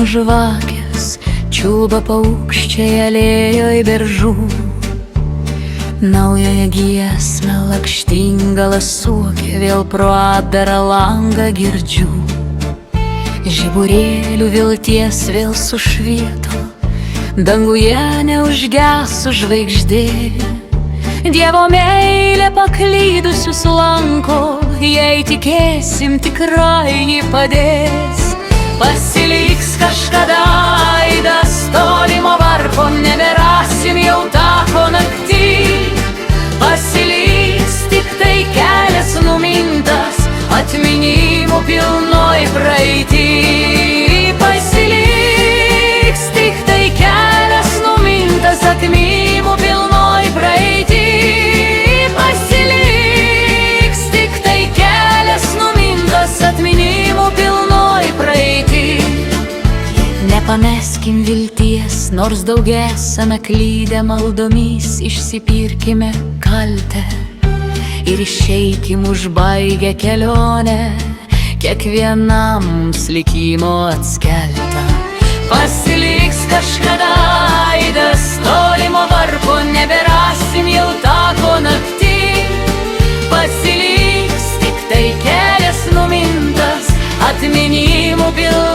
žvakės čiulba paukščiai alėjoj beržų. Naująją giesmę lakštingalas suokė, vėl pro atdarą langą girdžiu. Žiburėlių vilties vėl sušvieto, danguje neužgeso žvaigždė. Dievo meilė paklydusius lanko, jei tikėsim, tikrai ji padės. Pasiliks kažkada aidas tolimo varpo, neberasim jau tako naktį. Pasiliks tik tai kelias numintas, atminimų pilnoj praeity. Pasiliks tik tai kelias numintas, atminimų pilnoj praeity. Pasiliks tik tai kelias numintas, atminimų pilnoj praeity. Nepameskim vilties, nors daug esame klydę maldomis, išsipirkime kaltę ir išeikim užbaigę kelionę, kiekvienam mums likimo atskelta. Pasiliks kažkada aidas tolimo varpo, neberasim jau tako naktį. Pasiliks tik tai kelias numintas, atminimų pilnas.